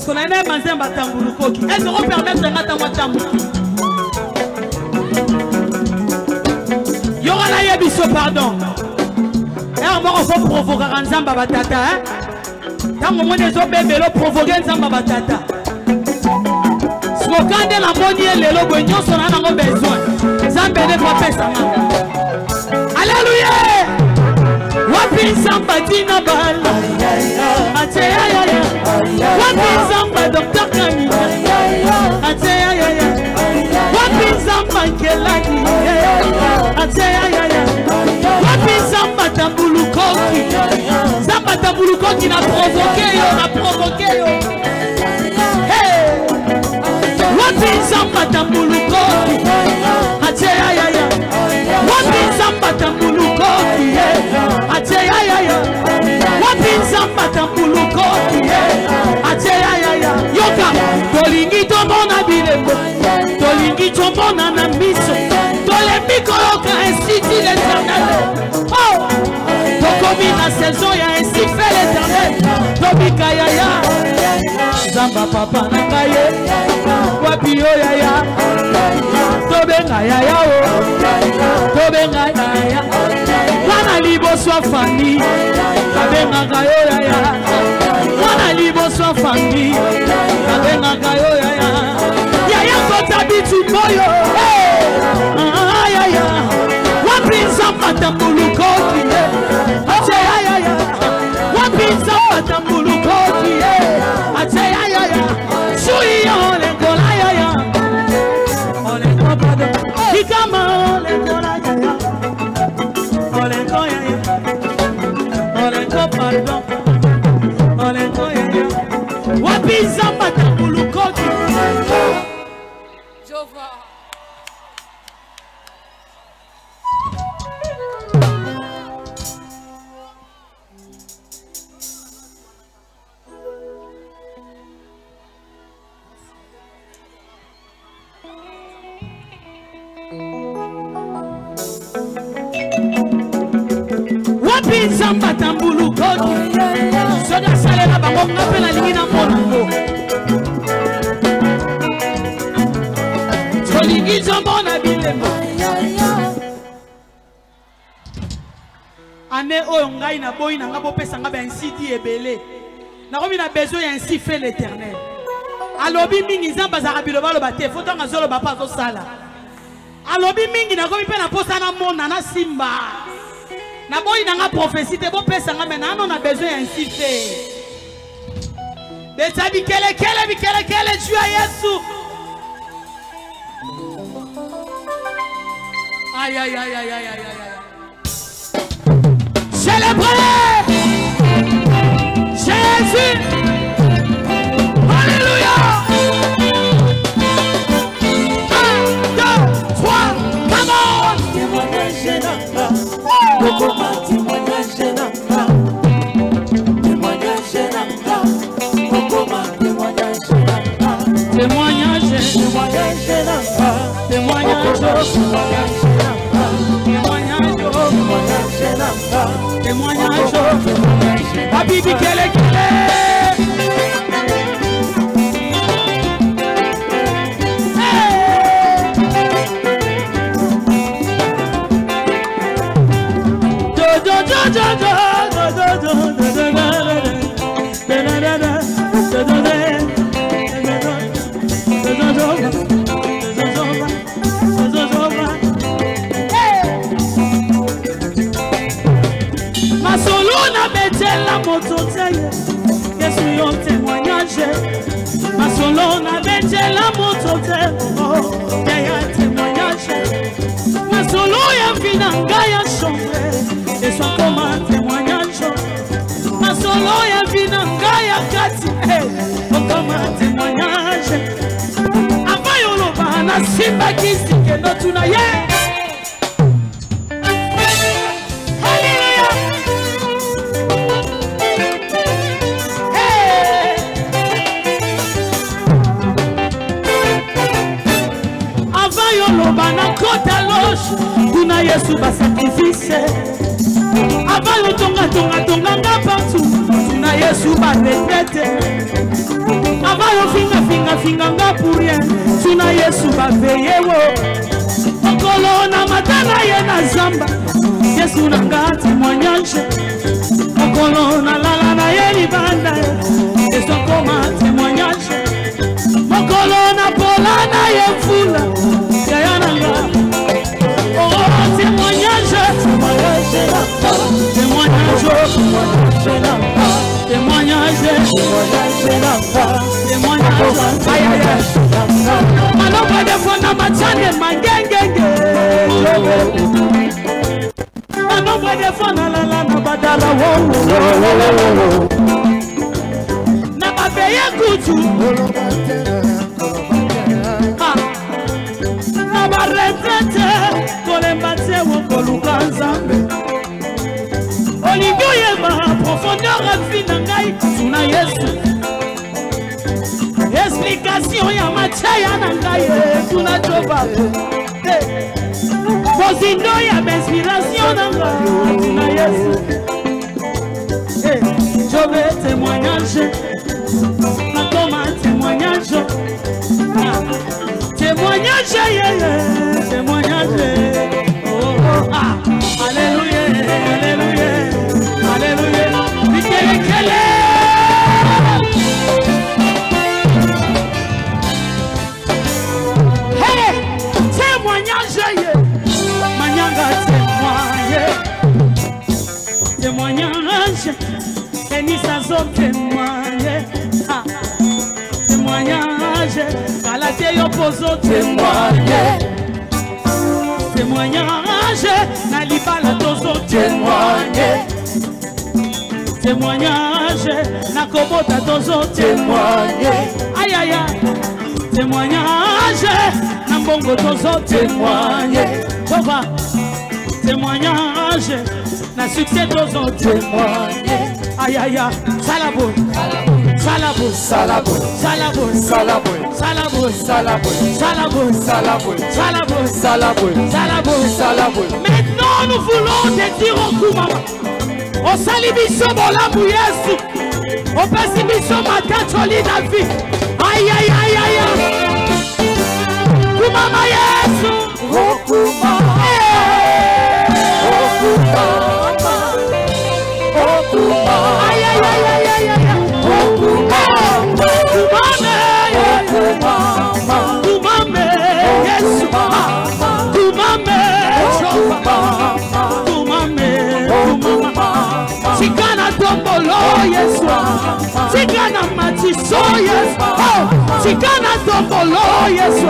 parce qu'on a une manzemba tambulukoki. Est-ce qu'on peut permettre de mettre en tambu? Il y aura la yebiso, pardon. Et on va provoquer un zamba batata. Tant que mon des bébés le provoquer un zamba batata. Si vous regardez la monnaie, les lobes, nous sommes en besoin. Zamba ne va pas ça. Alléluia. Wapi zamba dina bala. Ateya ya ya. Wapi zamba docteur Kamina. Ateya ya ya. Wapi zamba kelani. Ateya ya ya. Wapi zamba tambulukoki. Zamba tambulukoki na provoqué yo. Hey. Wapi zamba tambulukoki. Ateya ya ya. Wapi zamba tambulukoki. Ateya ya ya. Wapi zamba tambulukoki. Ateya ya ya. Yoka. Tolingi tomona bilembo. Tolingi tomona na miso. Tolemiko yoka ainsi dit l'Éternel. Oh. Tokomi na saison ya ainsi fait l'Éternel. Tobika ya ya. Zamba papa na kaye. Wapi yo ya ya. Tobenga ya ya o. Tobenga ya ya. Wana libo swa fami. Tobenga kayo ya ya. Wana libo swa fami. Tobenga kayo ya ya. Ya ya kota bitu boyo. Ya ya. Wapi zamba tambulukoki. Ate ya ya ya. Wapi zamba tambulukoki. Ate ya ya ya. Sui ole kola ya ya. Ole kopado. Ikama ole kola ya ya. Ole koya ya. Ole kopado. Ole koya ya. Wapi zamba tambulukoki. Jova. Wapi zamba tambulukoki. Soda sale na bango ngape na lingina monango. Tolingi zomona bilembo. Ane oyo ngai na boyi na ngabo pesa ngabe ainsi dit ebele. Na komi na besoin ainsi fait l'Éternel. Alobi mingi zamba za biloba lo bate faut tanga zolo ba pa zo sala. Alobi mingi na komi pe na posa na mona na simba. Na boyi na nga prophétie te bo pesa nga mena on a besoin ainsi fait. Beta bikele tu as Yesu. Aïe aïe aïe aïe aïe aïe aïe. Célébrez Jésus. Alléluia. 1, 2, 3, come on. Témoignage Habibi kele kele. Yesu yon témoignage. Ma solo na bete la motote. Oh, ya témoignage. Ma solo ya finanga ya chambre. Et son comme un témoignage. Ma solo ya finanga ya kati. Comme un témoignage. Avant yolo ba na simba kisi ke no tuna ye. Kuna Yesu ba sacrifice. Avant le tonga nga partout. Tuna Yesu ba retraite. Avant yo finga nga pour rien. Tuna Yesu ba veillé wo. Okolo na matana ye na zamba. Yesu na nga témoignage. Okolo na lala na ye libanda. Yesu koma témoignage. Okolo na pola na ye fula. Yaya na nga. Oh témoignage. Maloba de fona machane mangengenge. Maloba de fona la la na badala wo. Na babeye kutu. Na baretrete kolembate wo koluka nzambe. Olingo yeba profondeur afina ngai tuna Yesu. Explication ya machaya na ngai tuna Jehova. Bozindo ya inspiration na ngai tuna Yesu. Je veux témoignage. Nakoma témoignage. Témoignage témoignage. Oh ah. Alléluia, alléluia, alléluia. Mikele. Hey, témoignage, manyanga témoigne, témoignage, Enisa zone témoigne, témoignage, Kalate yopozo témoigne. Témoignage, Nalibala tozo témoigne. Témoignage, Nakobota tozo témoigne. Aïe aïe aïe. Témoignage, Nambongo tozo témoigne. Tova. Témoignage, na succès tozo témoigne. Aïe aïe aïe. Salabo. Salabo. Salabo. Salabo. Salabo. Salabo. Salabo. Salabo. Salabo. Salabo. Salabo. Salabo. Salabo. Maintenant nous voulons te dire au Koumama. Au salibiso bolambu Yesu. Au pessibiso matacholi David. Aïe aïe aïe aïe. Koumama Yesu. Oh Koumama. Oh Koumama. Oh Koumama. Aïe aïe aïe aïe aïe. Oh Koumama. Koumama. Koumama. Yesu. Koumama. Chikana tombolo Yesu. Chikana matiso Yesu. Chikana tombolo Yesu.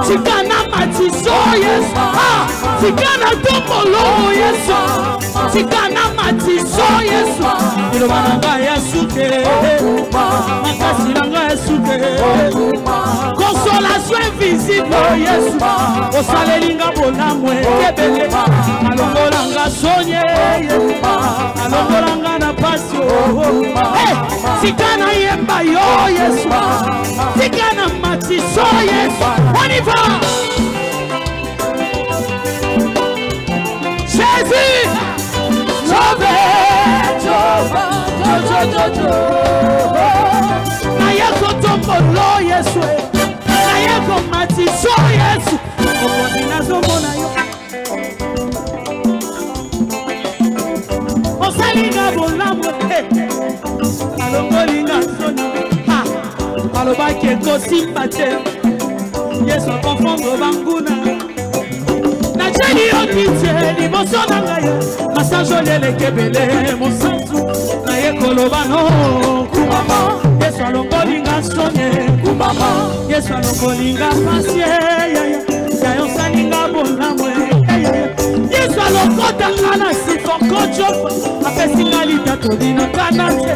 Chikana matiso Yesu. Chikana tombolo Yesu. Chikana matiso Yesu. Ilobananga Yesu ke. Makasi nanga Yesu ke. Consolation invisible Yesu. Osalelinga bonamwe kebele. Alongolanga sonye. Alongolanga na pasio. Hey, Sikana yemba yo Yesu. Sikana matiso Yesu. On y va. Jésus. Nayeko tombolo Yesu. Nayeko matiso Yesu. Okondina zomona yo. Osalinga bolambo. Alongolinga sono. Ha. Alobaki kosimate. Yesu konfondo banguna. Najeli okite liboso na ngai. Masanjo lele kebele mosantu. Nayekoloba no kumama. Yesu alongolinga sonye kumama. Yesu alongolinga pasie ya ya. Yayo salinga bolamwe. Yesu alokota kana sifokocho. Apesinga litato dina kanate.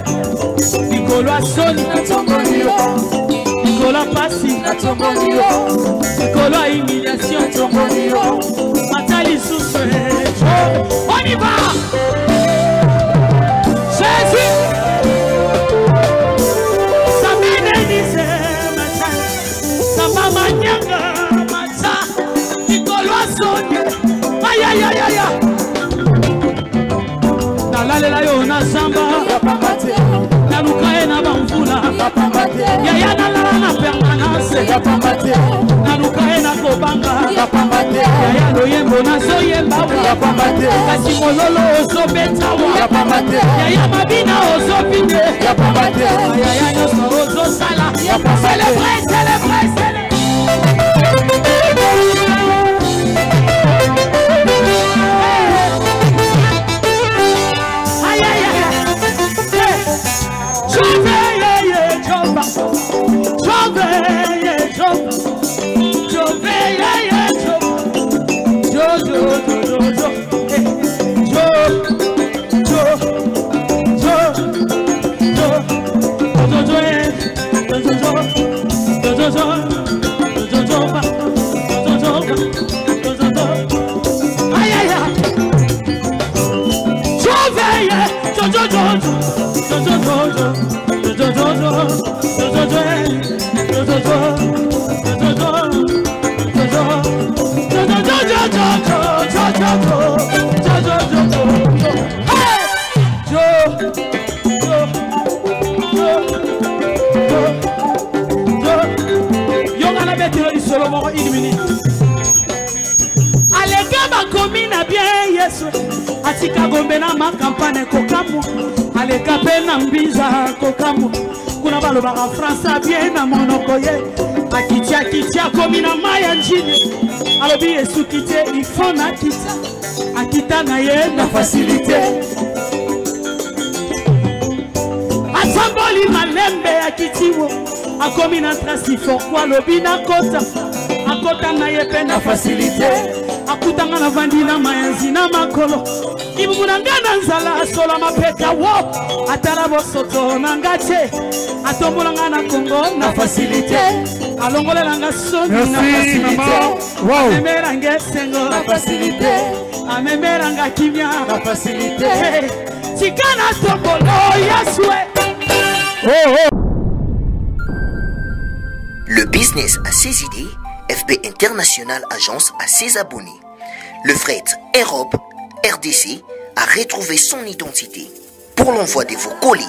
Nikolo asoni na tombonio. Nikolo pasi na tombonio. Nikolo humiliation tombonio. Matali souffre. On y va. Jésus. Ça m'énerve matin. Ça m'a manianga matin. Nikolo asoni. Aïe aïe aïe aïe. Nalela yo na samba. yaya nalala na permanence naluka ye na kobanga yaya loyembo nazoyembawa kasi mololo ozobetawa yaya mabina ozobinde yaya nyonso ozosala celebre atika gombe na makampane kokamu aleka pena mbiza kokamu kuna balobaka fransa bien na monoko ye akitia komi na maya njini alobi esuki te ifo na akita na ye na facilité atamboli malembe akitiwo akomi na trasi pourquoi lobi na akota na ye pe na facilité akutanga na vandi na mayanzi na makolo ibumuna ngana nzala sola mapeka wo atala bosoto na ngate atombola ngana Kongo na facilité alongolela nga soni na facilité amemera ngesengo na facilité amemera nga kimia na facilité tikana tombolo yaswe. Le business a ses idées, FB International Agence a ses abonnés. Le fret Europe, RDC, a retrouvé son identité. Pour l'envoi de vos colis,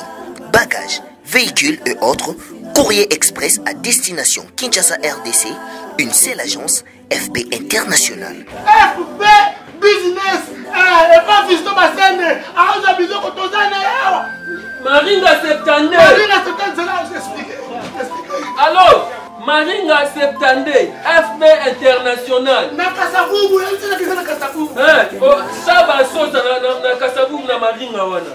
bagages, véhicules et autres, courrier express à destination Kinshasa RDC, une seule agence, FB International. FB Business, et pas Fisto Bassene, arrange bisous quand on a Maringa 72. Maringa 72, j'explique. Alors, Maringa 72, FB International. Na Kasavubu, il y a Kasavubu. Ça va sauter na Kasavubu na Maringa wana.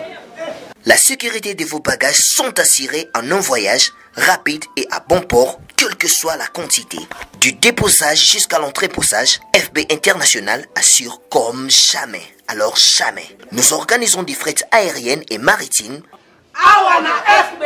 La sécurité de vos bagages sont assurées en un voyage rapide et à bon port, quelle que soit la quantité. Du déposage jusqu'à l'entreposage, FB International assure comme jamais. Alors jamais. Nous organisons des frettes aériennes et maritimes. Awana FB